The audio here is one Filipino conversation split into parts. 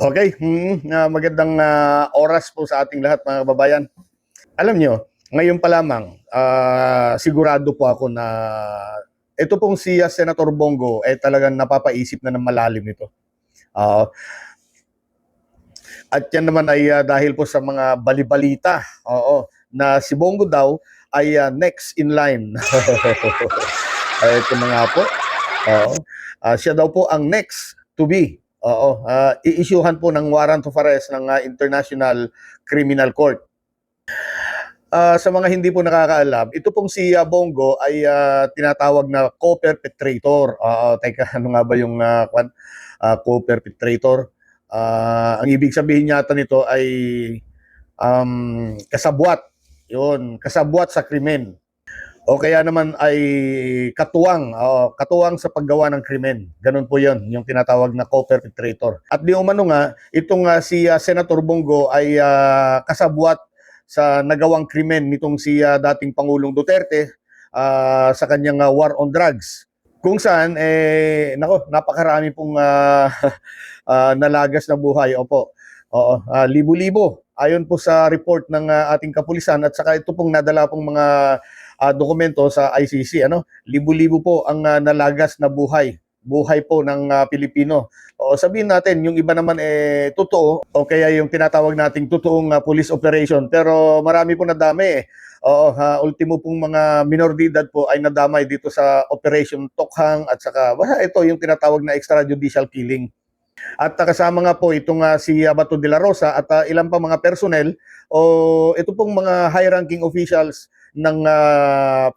Okay, magandang oras po sa ating lahat mga kababayan. Alam nyo, ngayon pa lamang, sigurado po ako na ito pong si Senator Bongo ay talagang napapaisip na ng malalim ito. Uh, at yan naman ay dahil po sa mga balibalita, na si Bongo daw ay next in line. Ito na nga po. Siya daw po ang next to be. I-issuehan po ng warrant of arrest ng International Criminal Court. Sa mga hindi po nakakaalam, ito pong si Bongo ay tinatawag na co-perpetrator. Teka, ano nga ba yung co-perpetrator? Ang ibig sabihin yata nito ay kasabwat. Yun, kasabwat sa krimen. O kaya naman ay katuwang sa paggawa ng krimen. Ganun po yun, yung tinatawag na co-perpetrator. At di umano nga, itong si Senator Bongo ay kasabwat sa nagawang krimen nitong si dating Pangulong Duterte sa kanyang war on drugs. Kung saan, napakarami pong nalagas na buhay. Opo, libo-libo. Ayon po sa report ng ating kapulisan at saka ito pong nadala pong mga dokumento sa ICC, libo-libo po ang nalagas na buhay po ng Pilipino. Sabihin natin, yung iba naman totoo o kaya yung tinatawag nating totoong police operation, pero marami po nadami. Ultimo pong mga minor de edad po ay nadamay dito sa Operation Tokhang at saka ito yung tinatawag na extrajudicial killing. At kasama nga po itong si Bato de la Rosa at ilang pa mga personnel o ito pong mga high-ranking officials ng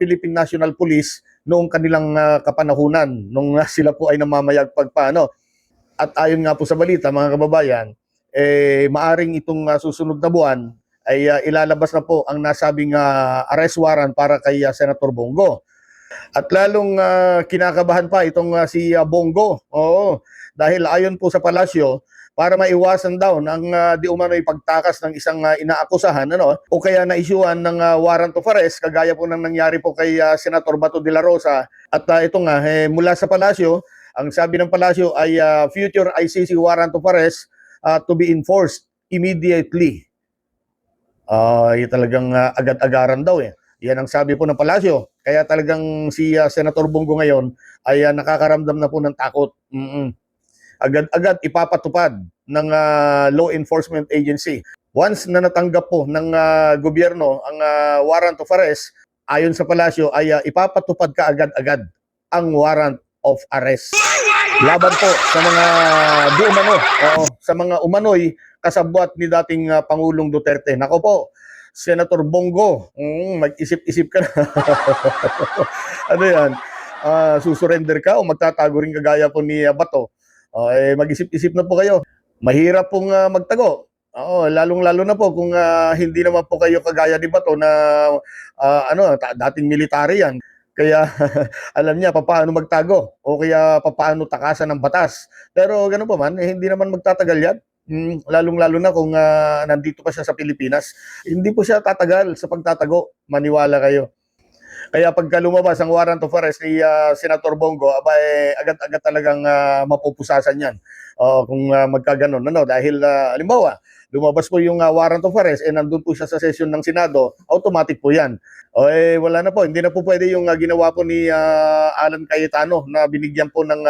Philippine National Police noong kanilang kapanahunan, nung sila po ay namamayagpag pa. At ayon nga po sa balita, mga kababayan, maaring itong susunod na buwan ay ilalabas na po ang nasabing arrest warrant para kay Senator Bongo. At lalong kinakabahan pa itong si Bongo. Dahil ayon po sa palasyo, para maiwasan daw ng di umano'y pagtakas ng isang inaakusahan o kaya na-issuean ng warrant of arrest kagaya po ng nangyari po kay Senator Bato de la Rosa. At ito nga, mula sa palasyo, ang sabi ng palasyo ay future ICC warrant of arrest to be enforced immediately. Yung talagang agad-agaran daw Yan ang sabi po ng palasyo. Kaya talagang si Senator Bongo ngayon ay nakakaramdam na po ng takot. Agad-agad ipapatupad ng law enforcement agency. Once na natanggap po ng gobyerno ang warrant of arrest, ayon sa palasyo ay ipapatupad ka agad-agad ang warrant of arrest. Laban po sa mga di umano, sa mga umano'y kasabwat ni dating Pangulong Duterte. Nako po, Senator Bongo, mag-isip-isip ka na. Ano yan? Susurrender ka o magtatago rin kagaya po ni Bato? Mag-isip-isip na po kayo. Mahirap pong magtago. Lalong-lalo na po kung hindi naman po kayo kagaya ni Bato na dating military yan. Kaya alam niya paano magtago o kaya paano takasan ng batas. Pero gano'n pa man, hindi naman magtatagal yan. Lalong-lalo na kung nandito pa siya sa Pilipinas. Hindi po siya tatagal sa pagtatago. Maniwala kayo. Kaya pagka lumabas ang warrant of arrest ni Senator Bongo, agad-agad talagang mapupusasan yan. Kung magkaganon. Dahil halimbawa, lumabas po yung warrant of arrest nandun po siya sa session ng Senado, automatic po yan. Wala na po. Hindi na po pwede yung ginawa po ni Alan Cayetano na binigyan po ng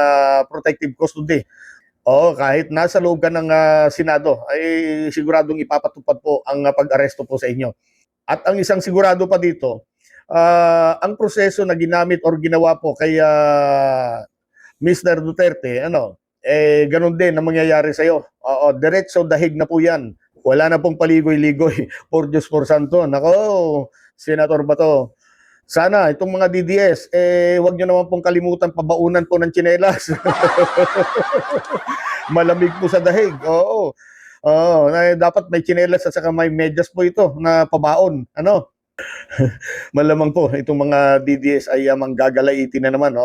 protective custody. Kahit nasa loob ka ng Senado, ay siguradong ipapatupad po ang pag-aresto po sa inyo. At ang isang sigurado pa dito, ang proseso na ginamit or ginawa po kay Mr. Duterte, ganun din ang mangyayari sa iyo. Diretso dahig na po yan. Wala na pong paligoy-ligoy. Por Diyos por Santo. Nako, Senator Bato. Sana itong mga DDS, wag nyo naman pong kalimutan pabaunan po ng tsinelas. Malamig po sa dahig. Dapat may tsinelas at saka may medyas po ito na pabaon. Malamang po itong mga DDS ay manggagalaitin na naman.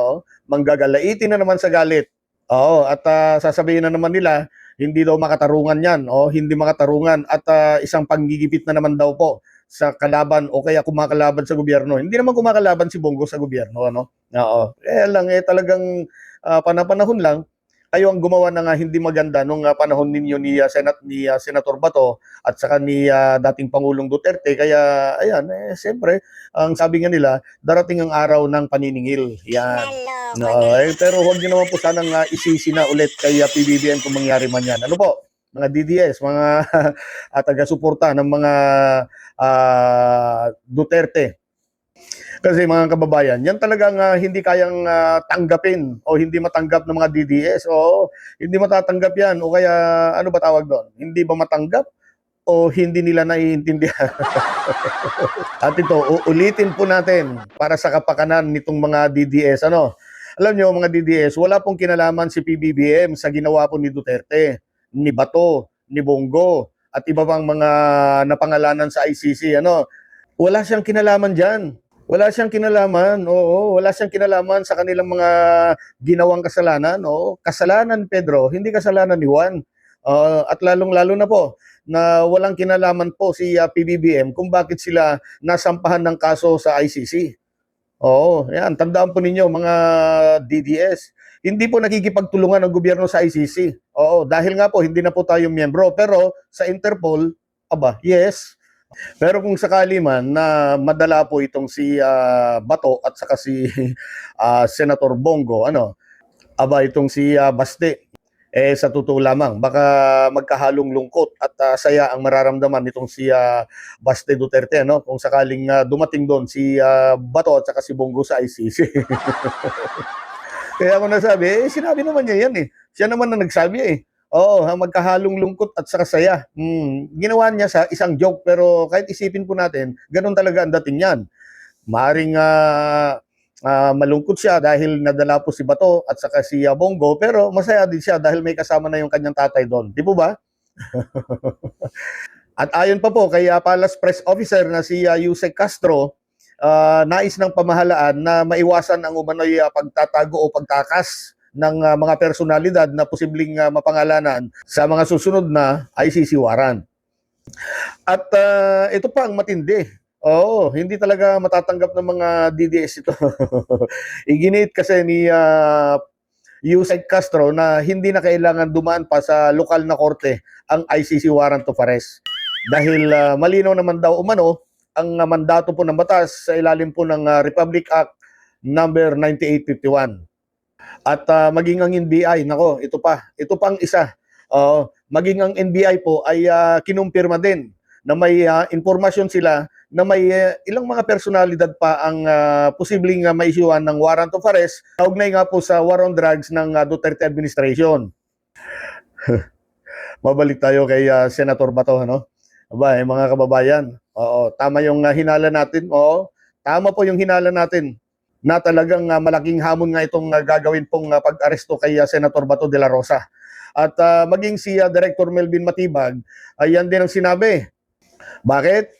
Manggagalaitin na naman sa galit. At sasabihin na naman nila, hindi daw makatarungan yan. Hindi makatarungan at isang panggigipit na naman daw po sa kalaban o kaya kumakalaban sa gobyerno. Hindi naman kumakalaban si Bongo sa gobyerno. Kaya lang talagang panapanahon lang kayo ang gumawa ng hindi maganda nung panahon ninyo ni Senator Bato at saka ni dating Pangulong Duterte. Kaya ayan, siyempre, ang sabi nga nila, darating ang araw ng paniningil. Yan. No, pero huwag niyo naman po sanang isisi na ulit kay PBBM kung mangyari man yan. Ano po? Mga DDS, mga taga-suporta ng mga Duterte. Kasi mga kababayan, yan talagang hindi kayang tanggapin o hindi matanggap ng mga DDS. O hindi matatanggap yan. O kaya ano ba tawag doon? Hindi ba matanggap o hindi nila naiintindihan? At ito, uulitin po natin para sa kapakanan nitong mga DDS. Ano? Alam nyo mga DDS, wala pong kinalaman si PBBM sa ginawa po ni Duterte, ni Bato, ni Bongo, at iba pang mga napangalanan sa ICC. Ano? Wala siyang kinalaman dyan. Wala siyang kinalaman. Oo, wala siyang kinalaman sa kanilang mga ginawang kasalanan. Oo, kasalanan Pedro, hindi kasalanan ni Juan. At lalong-lalo na po na walang kinalaman po si PBBM kung bakit sila nasampahan ng kaso sa ICC. Oo, yan, tandaan po ninyo mga DDS. Hindi po nakikipagtulungan ng gobyerno sa ICC. Oo, dahil nga po hindi na po tayo miyembro. Pero sa Interpol, aba, yes. Pero kung sakali man na madala po itong si Bato at saka si Senator Bongo, aba itong si Baste, sa totoo lamang, baka magkahalong lungkot at saya ang mararamdaman nitong si Baste Duterte, kung sakaling dumating doon si Bato at saka si Bongo sa ICC. Kaya ako nasabi, sinabi naman niya yan eh. Siya naman na nagsabi eh. Oo, magkahalong lungkot at saka saya. Ginawa niya sa isang joke pero kahit isipin po natin, ganun talaga ang dating niyan. Maaring malungkot siya dahil nadala po si Bato at saka si Bongo pero masaya din siya dahil may kasama na yung kanyang tatay doon. Di po ba? At ayon pa po kay Palace Press Officer na si Yusek Castro, nais ng pamahalaan na maiwasan ang umano'y pagtatago o pagtakas ng mga personalidad na posibleng mapangalanan sa mga susunod na ICC warrant. At ito pa ang matindi. Oo, hindi talaga matatanggap ng mga DDS ito. Iginit kasi ni Yusek Castro na hindi na kailangan dumaan pa sa lokal na korte ang ICC warrant of arrest. Dahil malinaw naman daw umano ang mandato po ng batas sa ilalim po ng Republic Act number 9851. At maging ang NBI, nako, ito pang isa. Maging ang NBI po ay kinumpirma din na may impormasyon sila na may ilang mga personalidad pa ang posibleng ma-issuean ng warrant of arrest kaugnay nga po sa war on drugs ng Duterte administration. Mabalik tayo kay Senator Bato, Aba, mga kababayan, tama yung hinala natin. Tama po yung hinala natin na talagang malaking hamon nga itong gagawin pong pag-aresto kay Senator Bato de la Rosa. At maging si Director Melvin Matibag, yan din ang sinabi. Bakit?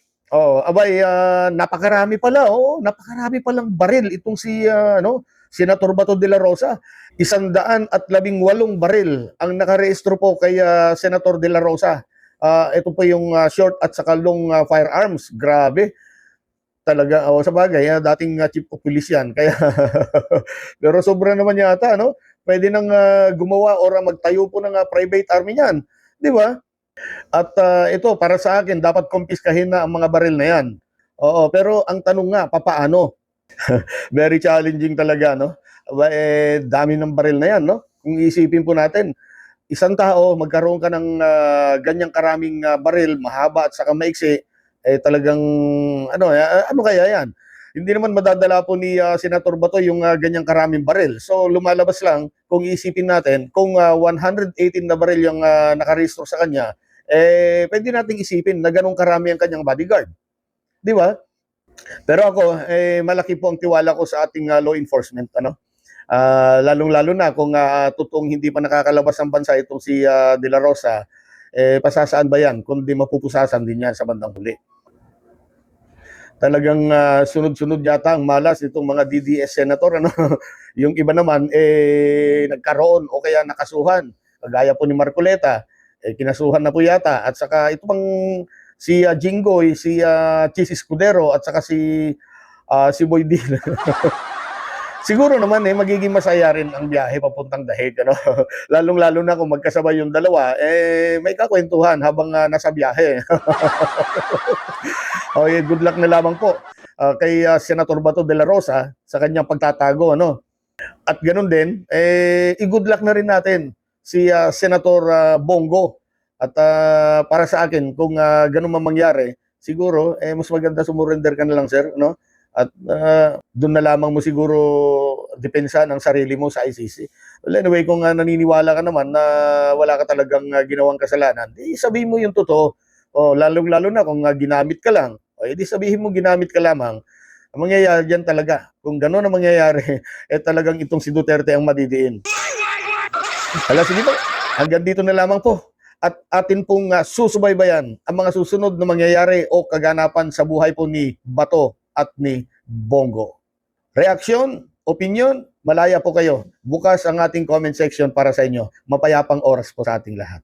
Napakarami pala, napakarami palang baril itong si Senator Bato de la Rosa. 118 baril ang nakarehistro po kay Senator de la Rosa. Ito po yung short at saka long firearms. Grabe. Talaga, sa bagay, dating chief of police yan. Kaya, pero sobra naman yata, Pwede nang gumawa or magtayo po ng private army niyan. Di ba? At ito, para sa akin, dapat kumpiskahin na ang mga baril na yan. Oo, pero ang tanong nga, papaano? Very challenging talaga, dami ng baril na yan, Kung isipin po natin, isang tao, magkaroon ka ng ganyang karaming baril, mahaba at saka maiksi, talagang ano kaya yan? Hindi naman madadala po ni Senator Bato yung ganyang karaming baril. So lumalabas lang kung isipin natin kung 118 na baril yung nakarehistro sa kanya, pwede nating isipin na ganong karami ang kanyang bodyguard. Di ba? Pero ako, malaki po ang tiwala ko sa ating law enforcement, lalong-lalo na kung totoong hindi pa nakakalabas ang bansa itong si De La Rosa, pasasaan ba yan? Kundi mapupusasan din yan sa bandang huli. Talagang sunod-sunod yata ang malas itong mga DDS senator, Yung iba naman nagkaroon o kaya nakasuhan, kagaya po ni Marcoleta, kinasuhan na po yata, at saka ito pang si Jinggoy, si Chis Escudero at saka si Boy Dil. Siguro naman magiging masaya rin ang biyahe papuntang Dahig, ano? Lalong-lalo na kung magkasabay yung dalawa, may kakwentuhan habang nasa biyahe. Okay, good luck na lamang po kay Senator Bato de la Rosa sa kanyang pagtatago, ano? At ganun din, i-good luck na rin natin si Senator Bongo. At para sa akin, kung ganun man mangyari, siguro, mas maganda sumurrender ka na lang, sir, no? At doon na lamang mo siguro depensa ng sarili mo sa ICC. Well, anyway, kung naniniwala ka naman na wala ka talagang ginawang kasalanan, di sabihin mo yung totoo. O, lalong-lalo na kung ginamit ka lang, o, edi sabihin mo ginamit ka lamang. Ang mangyayari dyan talaga, kung gano'n ang mangyayari, talagang itong si Duterte ang madidiin. Hala, sige po, hanggang dito na lamang po. At atin pong susubaybayan ang mga susunod na mangyayari o kaganapan sa buhay po ni Bato at ni Bongo. Reaksyon, opinion, malaya po kayo. Bukas ang ating comment section para sa inyo. Mapayapang oras po sa ating lahat.